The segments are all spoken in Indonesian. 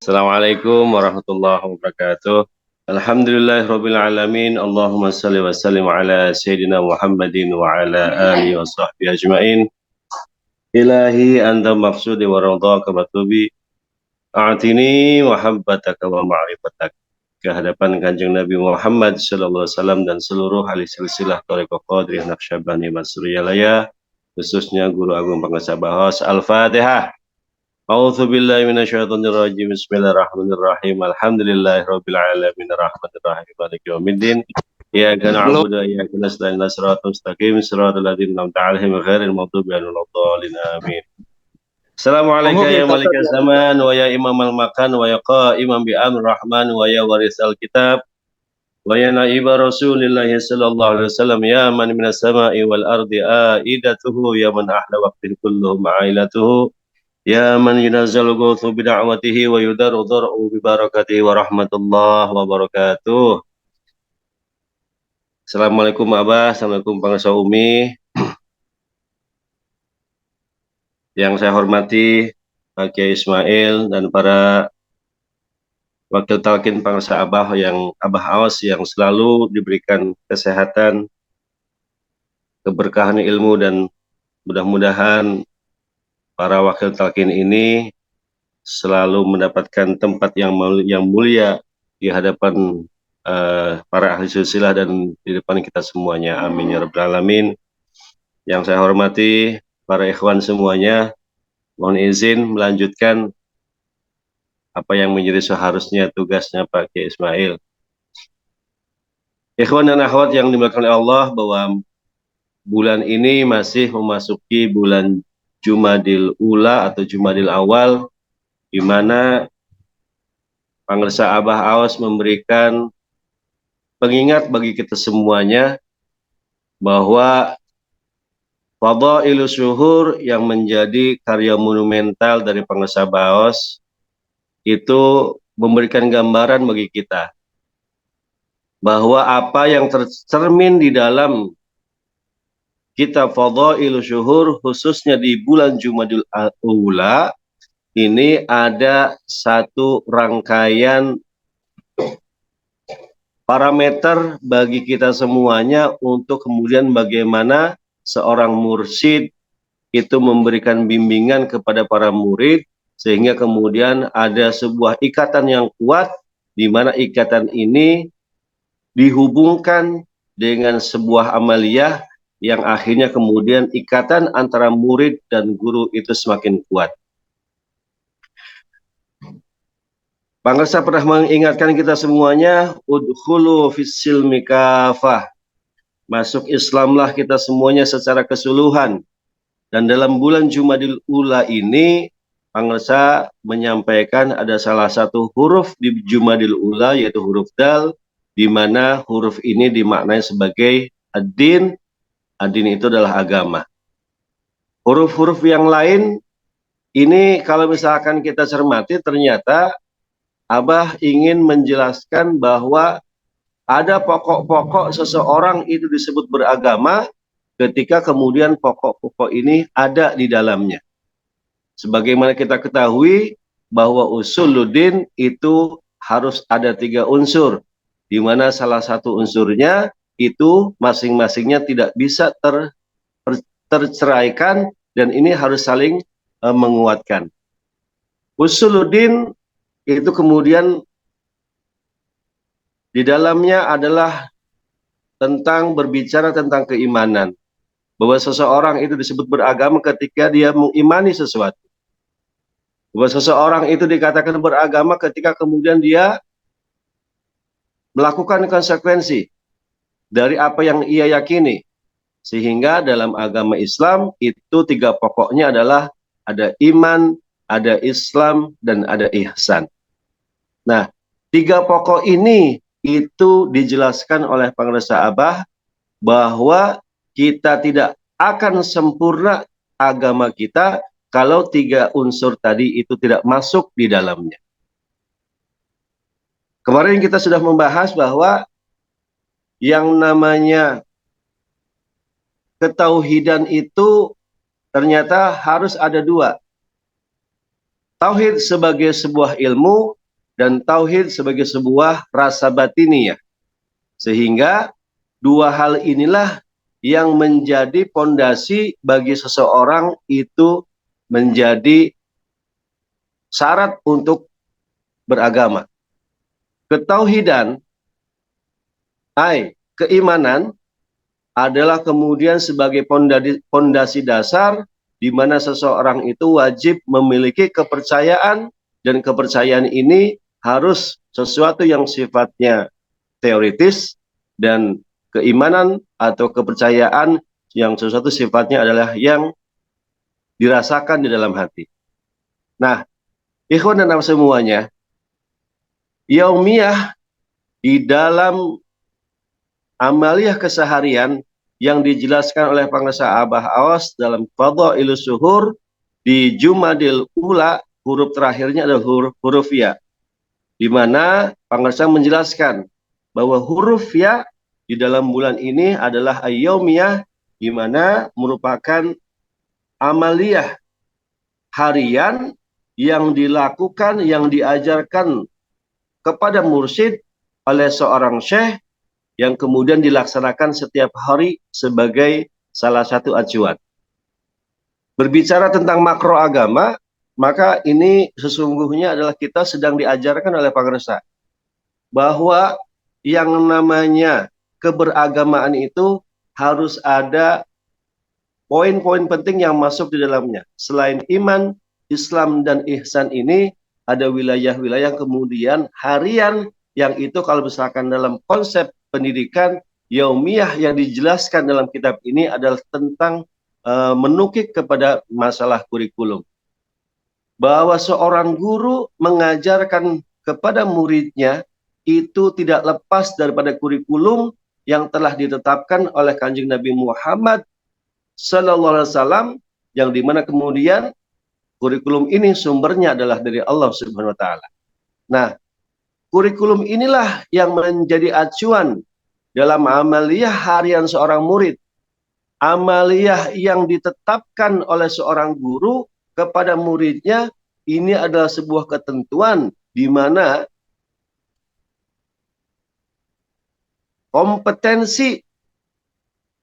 Assalamualaikum warahmatullahi wabarakatuh. Alhamdulillahirabbil alamin. Allahumma shalli wa sallim ala sayyidina Muhammadin wa ala alihi wa sahbihi ajmain. Ilahi anta maqsudi wa ridhaka matubi. A'tini muhabbataka wa ma'rifatak. Kehadapan Kanjeng Nabi Muhammad sallallahu alaihi wasallam dan seluruh ahli silsilah Thariqah Qadiriyah Naqsyabandiyah Masriyalaya, khususnya Guru Agung Pangkasa Bahos. Al-Fatihah. A'udzu billahi minasyaitonir rajim. Bismillahirrahmanirrahim. Alhamdulillahirabbil alamin arrahmanir rahim maliki yaumiddin. Iyyaka na'budu wa iyyaka nasta'in ihdinas siratal mustaqim siratal ladzina an'amta 'alaihim ghairil maghdubi 'alaihim waladdallin. Amin. Assalamualaikum ya malikaz zaman wa ya imamal makan wa ya qa'iman bi amrir rahman wa ya warisal kitab wa ya naiba Rasulillah sallallahu alaihi wasallam ya man minas sama'i wal ardi aidatuhu ya man ahla waqtin kulluhum ailatuhu ya man yunazzalu ghawthu bida'watihi wa yudaru dhar'u bi barakatihi wa rahmatullah wa barakatuh. Assalamualaikum Abah, Assalamualaikum Bangsa Umi. Yang saya hormati Pak Kiai Ismail dan para wakil talqin Bangsa Abah yang Abah Aos yang selalu diberikan kesehatan, keberkahan ilmu, dan mudah-mudahan para wakil talqin ini selalu mendapatkan tempat yang mulia di hadapan para ahli silsilah dan di depan kita semuanya. Amin ya rabbal alamin. Yang saya hormati para ikhwan semuanya, mohon izin melanjutkan apa yang menjadi seharusnya tugasnya Pak Kiai Ismail. Ikhwan dan akhwat yang dimuliakan oleh Allah, bahwa bulan ini masih memasuki bulan Jumadil Ula atau Jumadil Awal, di mana Pangresa Abah Aos memberikan pengingat bagi kita semuanya bahwa Fadailus Syuhur yang menjadi karya monumental dari Pangresa Abah Aos itu memberikan gambaran bagi kita bahwa apa yang tercermin di dalam kitab Fadailus Syuhur khususnya di bulan Jumadil Ula ini ada satu rangkaian parameter bagi kita semuanya untuk kemudian bagaimana seorang mursyid itu memberikan bimbingan kepada para murid, sehingga kemudian ada sebuah ikatan yang kuat, di mana ikatan ini dihubungkan dengan sebuah amaliyah yang akhirnya kemudian ikatan antara murid dan guru itu semakin kuat. Pangresa pernah mengingatkan kita semuanya, udkhulu fis-silmi kafah. Masuk Islamlah kita semuanya secara keseluruhan. Dan dalam bulan Jumadil Ula ini, Pangresa menyampaikan ada salah satu huruf di Jumadil Ula, yaitu huruf dal, di mana huruf ini dimaknai sebagai ad-din. Ad-din itu adalah agama. Huruf-huruf yang lain ini kalau misalkan kita cermati, ternyata Abah ingin menjelaskan bahwa ada pokok-pokok seseorang itu disebut beragama ketika kemudian pokok-pokok ini ada di dalamnya. Sebagaimana kita ketahui bahwa usuluddin itu harus ada 3 unsur, di mana salah satu unsurnya itu masing-masingnya tidak bisa terceraikan, dan ini harus saling menguatkan. Usuluddin itu kemudian di dalamnya adalah tentang berbicara tentang keimanan, bahwa seseorang itu disebut beragama ketika dia mengimani sesuatu, bahwa seseorang itu dikatakan beragama ketika kemudian dia melakukan konsekuensi dari apa yang ia yakini. Sehingga dalam agama Islam itu 3 pokoknya adalah ada iman, ada Islam, dan ada ihsan. Nah, 3 pokok ini itu dijelaskan oleh Pangresa Abah bahwa kita tidak akan sempurna agama kita kalau 3 unsur tadi itu tidak masuk di dalamnya. Kemarin kita sudah membahas bahwa yang namanya ketauhidan itu ternyata harus ada 2. Tauhid sebagai sebuah ilmu dan tauhid sebagai sebuah rasa batiniah. Sehingga dua hal inilah yang menjadi pondasi bagi seseorang itu menjadi syarat untuk beragama. Ketauhidan, keimanan adalah kemudian sebagai pondasi dasar di mana seseorang itu wajib memiliki kepercayaan, dan kepercayaan ini harus sesuatu yang sifatnya teoritis, dan keimanan atau kepercayaan yang sesuatu sifatnya adalah yang dirasakan di dalam hati. Nah, ikhwan dan semuanya, yaumiyah di dalam amaliyah keseharian yang dijelaskan oleh Pengarsa Abah Awas dalam Fadhailus Syuhur di Jumadil Ula, huruf terakhirnya adalah huruf ya, di mana Pengarsa menjelaskan bahwa huruf ya di dalam bulan ini adalah yaumiyah, di mana merupakan amaliyah harian yang dilakukan, yang diajarkan kepada mursyid oleh seorang syekh, yang kemudian dilaksanakan setiap hari sebagai salah satu acuan. Berbicara tentang makro agama, maka ini sesungguhnya adalah kita sedang diajarkan oleh Pengarsa bahwa yang namanya keberagamaan itu harus ada poin-poin penting yang masuk di dalamnya. Selain iman, Islam, dan ihsan ini, ada wilayah-wilayah kemudian harian yang itu kalau misalkan dalam konsep pendidikan yaumiyah yang dijelaskan dalam kitab ini adalah tentang menukik kepada masalah kurikulum. Bahwa seorang guru mengajarkan kepada muridnya itu tidak lepas daripada kurikulum yang telah ditetapkan oleh Kanjeng Nabi Muhammad Sallallahu Alaihi Wasallam, yang dimana kemudian kurikulum ini sumbernya adalah dari Allah Subhanahu Wa Taala. Nah, kurikulum inilah yang menjadi acuan dalam amaliyah harian seorang murid. Amaliyah yang ditetapkan oleh seorang guru kepada muridnya, ini adalah sebuah ketentuan di mana kompetensi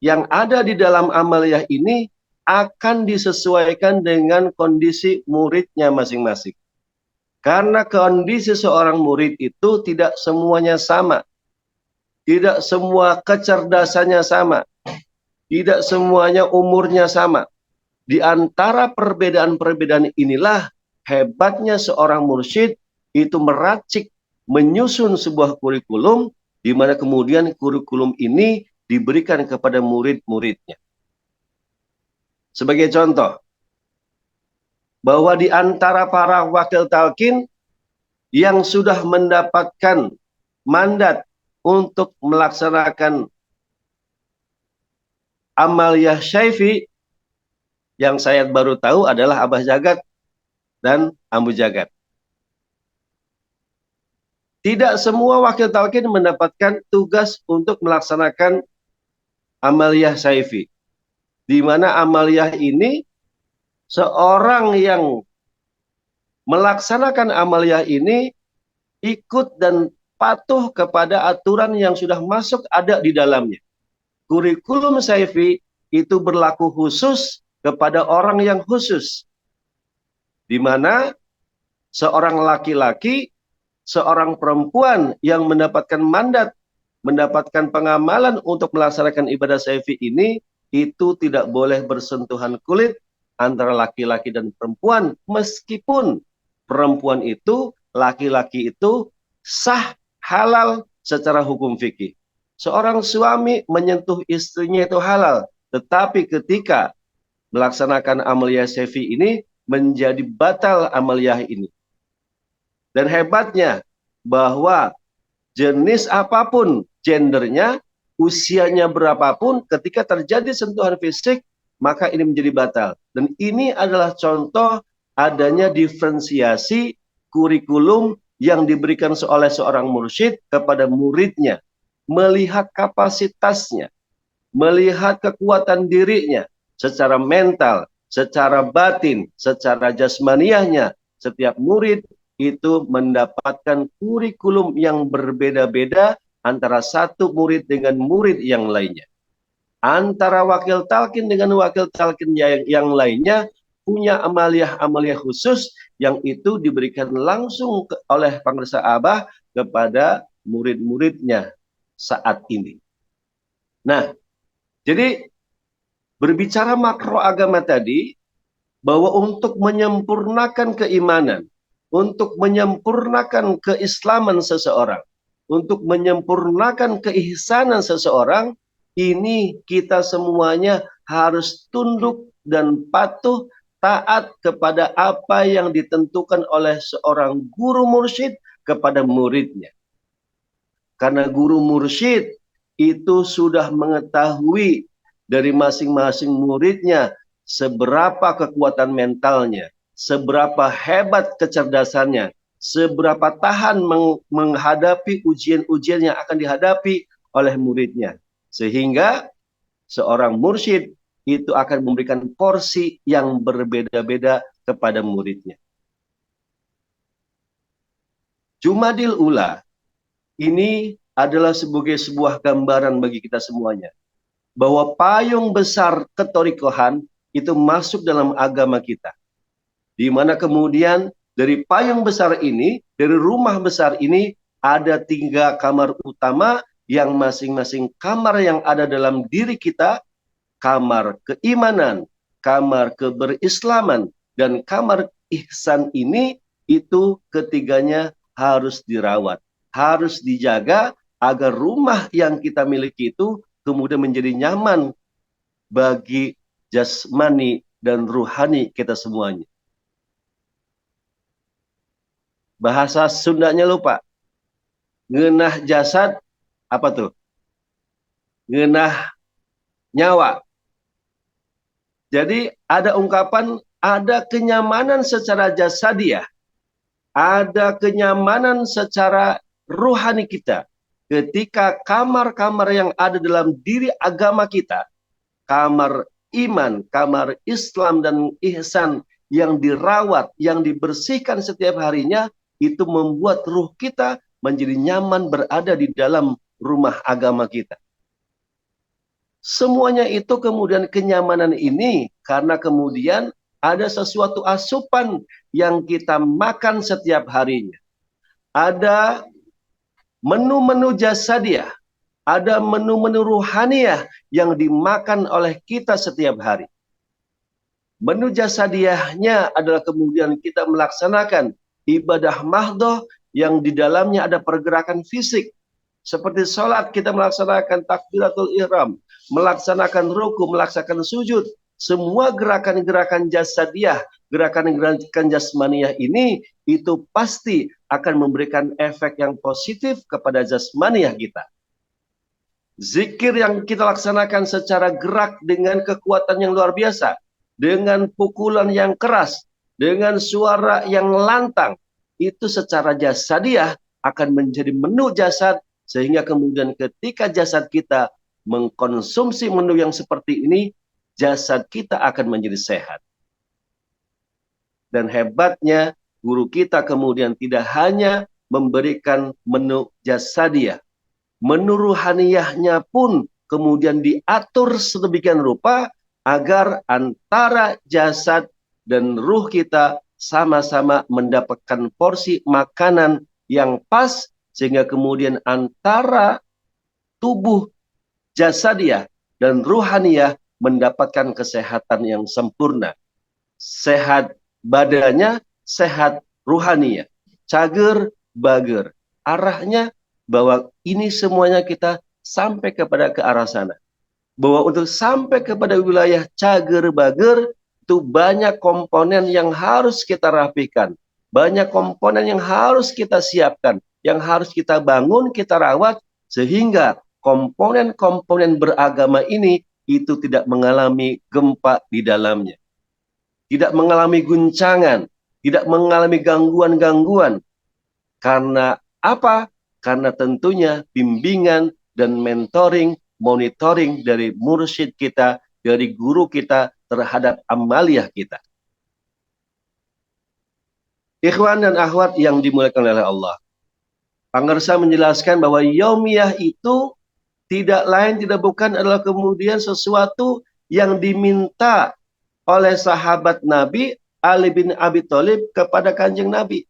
yang ada di dalam amaliyah ini akan disesuaikan dengan kondisi muridnya masing-masing. Karena kondisi seorang murid itu tidak semuanya sama. Tidak semua kecerdasannya sama. Tidak semuanya umurnya sama. Di antara perbedaan-perbedaan inilah hebatnya seorang mursyid itu meracik, menyusun sebuah kurikulum, di mana kemudian kurikulum ini diberikan kepada murid-muridnya. Sebagai contoh, bahwa di antara para wakil talqin yang sudah mendapatkan mandat untuk melaksanakan amaliyah syaifi, yang saya baru tahu adalah Abah Jagat dan Ambu Jagat. Tidak semua wakil talqin mendapatkan tugas untuk melaksanakan amaliyah syaifi, di mana amaliyah ini seorang yang melaksanakan amaliyah ini ikut dan patuh kepada aturan yang sudah masuk ada di dalamnya. Kurikulum syaifi itu berlaku khusus kepada orang yang khusus, di mana seorang laki-laki, seorang perempuan yang mendapatkan mandat, mendapatkan pengamalan untuk melaksanakan ibadah syaifi ini, itu tidak boleh bersentuhan kulit antara laki-laki dan perempuan, meskipun perempuan itu, laki-laki itu sah, halal secara hukum fikih. Seorang suami menyentuh istrinya itu halal, tetapi ketika melaksanakan amaliyah syaifi ini menjadi batal amaliyah ini. Dan hebatnya bahwa jenis apapun gendernya, usianya berapapun, ketika terjadi sentuhan fisik, maka ini menjadi batal. Dan ini adalah contoh adanya diferensiasi kurikulum yang diberikan oleh seorang mursyid kepada muridnya, melihat kapasitasnya, melihat kekuatan dirinya secara mental, secara batin, secara jasmaniahnya, setiap murid itu mendapatkan kurikulum yang berbeda-beda antara satu murid dengan murid yang lainnya. Antara wakil talqin dengan wakil talqin yang lainnya punya amaliyah-amaliyah khusus yang itu diberikan langsung oleh Pangresa Abah kepada murid-muridnya saat ini. Nah, jadi berbicara makro agama tadi, bahwa untuk menyempurnakan keimanan, untuk menyempurnakan keislaman seseorang, untuk menyempurnakan keihsanan seseorang, ini kita semuanya harus tunduk dan patuh taat kepada apa yang ditentukan oleh seorang guru mursyid kepada muridnya. Karena guru mursyid itu sudah mengetahui dari masing-masing muridnya seberapa kekuatan mentalnya, seberapa hebat kecerdasannya, seberapa tahan menghadapi ujian-ujian yang akan dihadapi oleh muridnya. Sehingga seorang mursyid itu akan memberikan porsi yang berbeda-beda kepada muridnya. Jumadil Ula ini adalah sebagai sebuah gambaran bagi kita semuanya. Bahwa payung besar ketorikohan itu masuk dalam agama kita. Di mana kemudian dari payung besar ini, dari rumah besar ini, ada 3 kamar utama yang masing-masing kamar yang ada dalam diri kita, kamar keimanan, kamar keberislaman, dan kamar ihsan ini, itu ketiganya harus dirawat, harus dijaga agar rumah yang kita miliki itu kemudian menjadi nyaman bagi jasmani dan ruhani kita semuanya. Bahasa Sundanya lupa. Ngeunah jasad, apa tuh? Ngeunah nyawa. Jadi ada ungkapan, ada kenyamanan secara jasadiah, ada kenyamanan secara ruhani kita. Ketika kamar-kamar yang ada dalam diri agama kita, kamar iman, kamar Islam dan ihsan yang dirawat, yang dibersihkan setiap harinya, itu membuat ruh kita menjadi nyaman berada di dalam rumah agama kita. Semuanya itu kemudian kenyamanan ini karena kemudian ada sesuatu asupan yang kita makan setiap harinya. Ada menu-menu jasadiah, ada menu-menu ruhaniah yang dimakan oleh kita setiap hari. Menu jasadiahnya adalah kemudian kita melaksanakan ibadah mahdoh yang di dalamnya ada pergerakan fisik. Seperti sholat kita melaksanakan takbiratul ihram, melaksanakan ruku, melaksanakan sujud. Semua gerakan-gerakan jasadiah, gerakan-gerakan jasmaniah ini itu pasti akan memberikan efek yang positif kepada jasmaniah kita. Zikir yang kita laksanakan secara gerak dengan kekuatan yang luar biasa, dengan pukulan yang keras, dengan suara yang lantang, itu secara jasadiah akan menjadi menu jasad, sehingga kemudian ketika jasad kita mengkonsumsi menu yang seperti ini, jasad kita akan menjadi sehat. Dan hebatnya, guru kita kemudian tidak hanya memberikan menu jasadiah, menu ruhaniyahnya pun kemudian diatur sedemikian rupa agar antara jasad dan ruh kita sama-sama mendapatkan porsi makanan yang pas, sehingga kemudian antara tubuh jasadiah dan ruhaniyah mendapatkan kesehatan yang sempurna. Sehat badannya, sehat ruhaninya. Cager, bager. Arahnya bahwa ini semuanya kita sampai kepada ke arah sana. Bahwa untuk sampai kepada wilayah cager, bager, itu banyak komponen yang harus kita rapikan. Banyak komponen yang harus kita siapkan. Yang harus kita bangun, kita rawat, sehingga komponen-komponen beragama ini itu tidak mengalami gempa di dalamnya. Tidak mengalami guncangan, tidak mengalami gangguan-gangguan. Karena apa? Karena tentunya bimbingan dan mentoring, monitoring dari mursyid kita, dari guru kita terhadap amaliyah kita. Ikhwan dan akhwat yang dimuliakan oleh Allah. Pangersa menjelaskan bahwa yaumiyah itu tidak lain tidak bukan adalah kemudian sesuatu yang diminta oleh sahabat Nabi Ali bin Abi Thalib kepada kanjeng Nabi.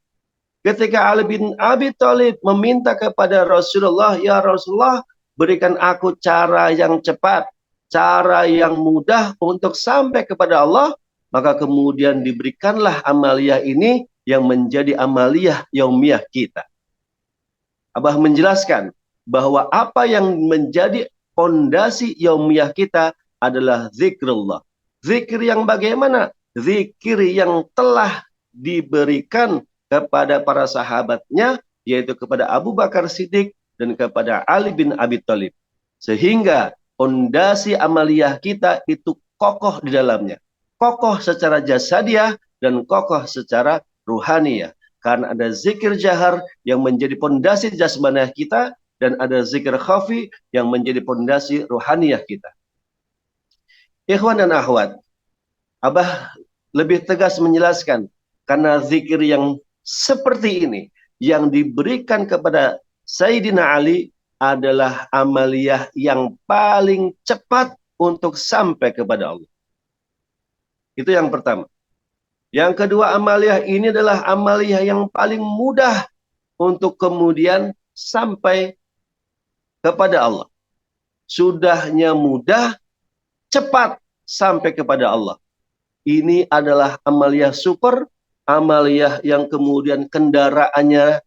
Ketika Ali bin Abi Thalib meminta kepada Rasulullah, ya Rasulullah, berikan aku cara yang cepat, cara yang mudah untuk sampai kepada Allah, maka kemudian diberikanlah amaliyah ini yang menjadi amaliyah yaumiyah kita. Abah menjelaskan bahwa apa yang menjadi fondasi yaumiyah kita adalah zikrullah. Zikir yang bagaimana? Zikir yang telah diberikan kepada para sahabatnya, yaitu kepada Abu Bakar Siddiq dan kepada Ali bin Abi Thalib. Sehingga fondasi amaliyah kita itu kokoh di dalamnya. Kokoh secara jasadiah dan kokoh secara ruhaniyah. Karena ada zikir jahar yang menjadi pondasi jasmaniah kita dan ada zikir khafi yang menjadi pondasi rohaniyah kita. Ikhwan dan akhwat, Abah lebih tegas menjelaskan karena zikir yang seperti ini yang diberikan kepada Sayyidina Ali adalah amaliyah yang paling cepat untuk sampai kepada Allah. Itu yang pertama. Yang kedua, amaliyah ini adalah amaliyah yang paling mudah untuk kemudian sampai kepada Allah. Sudahnya mudah, cepat sampai kepada Allah. Ini adalah amaliyah super, amaliyah yang kemudian kendaraannya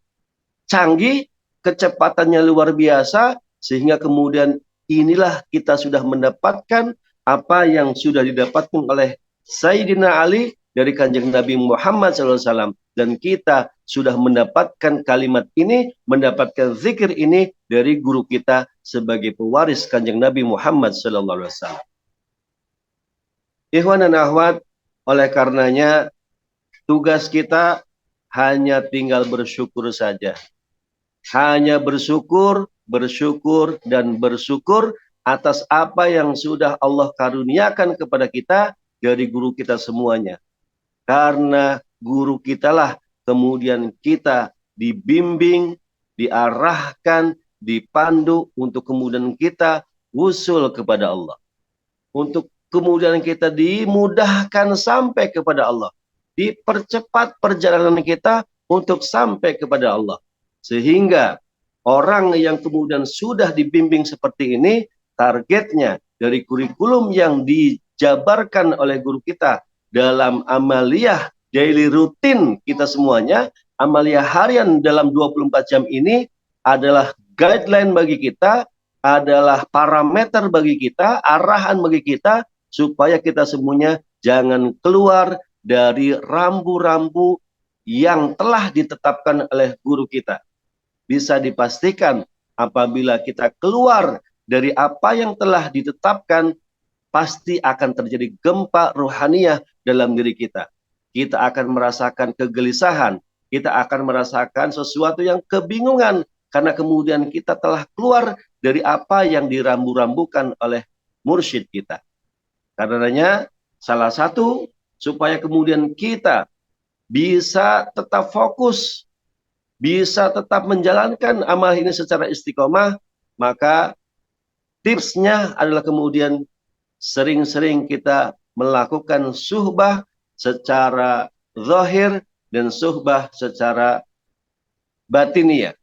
canggih, kecepatannya luar biasa, sehingga kemudian inilah kita sudah mendapatkan apa yang sudah didapatkan oleh Sayyidina Ali dari kanjeng Nabi Muhammad SAW. Dan kita sudah mendapatkan kalimat ini, mendapatkan zikir ini dari guru kita sebagai pewaris kanjeng Nabi Muhammad SAW. Ikhwan dan akhwat, oleh karenanya tugas kita hanya tinggal bersyukur saja. Hanya bersyukur, bersyukur, dan bersyukur atas apa yang sudah Allah karuniakan kepada kita dari guru kita semuanya. Karena guru kita lah kemudian kita dibimbing, diarahkan, dipandu untuk kemudian kita usul kepada Allah. Untuk kemudian kita dimudahkan sampai kepada Allah. Dipercepat perjalanan kita untuk sampai kepada Allah. Sehingga orang yang kemudian sudah dibimbing seperti ini, targetnya dari kurikulum yang dijabarkan oleh guru kita dalam amaliyah daily rutin kita semuanya, amaliyah harian dalam 24 jam ini adalah guideline bagi kita, adalah parameter bagi kita, arahan bagi kita, supaya kita semuanya jangan keluar dari rambu-rambu yang telah ditetapkan oleh guru kita. Bisa dipastikan apabila kita keluar dari apa yang telah ditetapkan, pasti akan terjadi gempa rohaniyah dalam diri kita. Kita akan merasakan kegelisahan, kita akan merasakan sesuatu yang kebingungan, karena kemudian kita telah keluar dari apa yang dirambu-rambukan oleh mursyid kita. Karenanya salah satu supaya kemudian kita bisa tetap fokus, bisa tetap menjalankan amal ini secara istiqomah, maka tipsnya adalah kemudian sering-sering kita melakukan suhbah secara zahir dan suhbah secara batiniyah.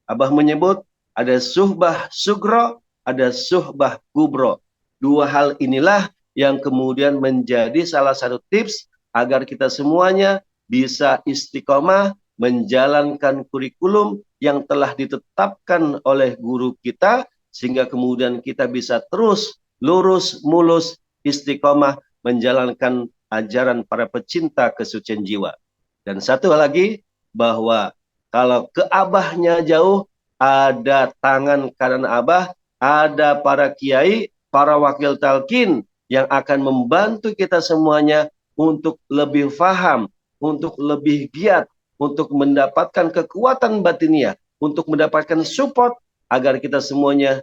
Abah menyebut ada suhbah sugro, ada suhbah kubro. Dua hal inilah yang kemudian menjadi salah satu tips agar kita semuanya bisa istiqomah menjalankan kurikulum yang telah ditetapkan oleh guru kita, sehingga kemudian kita bisa terus lurus, mulus, istiqomah menjalankan ajaran para pecinta kesucian jiwa. Dan satu lagi, bahwa kalau ke abahnya jauh, ada tangan kanan abah, ada para kiai, para wakil talqin yang akan membantu kita semuanya untuk lebih faham, untuk lebih giat, untuk mendapatkan kekuatan batiniah, untuk mendapatkan support agar kita semuanya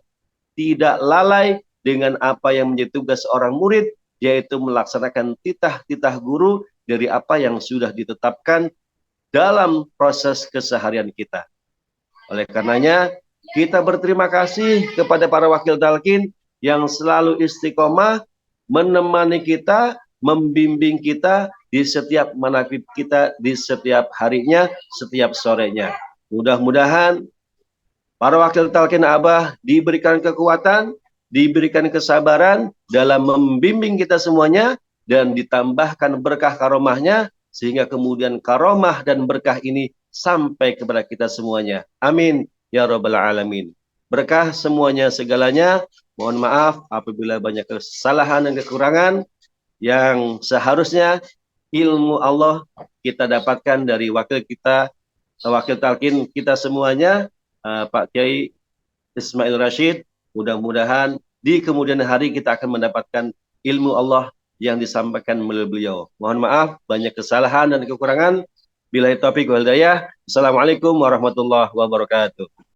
tidak lalai dengan apa yang menjadi tugas seorang murid, yaitu melaksanakan titah-titah guru dari apa yang sudah ditetapkan dalam proses keseharian kita. Oleh karenanya, kita berterima kasih kepada para wakil talqin yang selalu istiqomah menemani kita, membimbing kita di setiap manaqib kita, di setiap harinya, setiap sorenya. Mudah-mudahan para wakil talqin Abah diberikan kekuatan, diberikan kesabaran dalam membimbing kita semuanya, dan ditambahkan berkah karomahnya, sehingga kemudian karomah dan berkah ini sampai kepada kita semuanya. Amin ya rabbal alamin. Berkah semuanya segalanya. Mohon maaf apabila banyak kesalahan dan kekurangan yang seharusnya ilmu Allah kita dapatkan dari wakil kita, wakil talqin kita semuanya, Pak Kiai Ismail Rashid. Mudah-mudahan di kemudian hari kita akan mendapatkan ilmu Allah yang disampaikan melalui beliau. Mohon maaf banyak kesalahan dan kekurangan. Billahi taufiq wal hidayah. Assalamualaikum warahmatullahi wabarakatuh.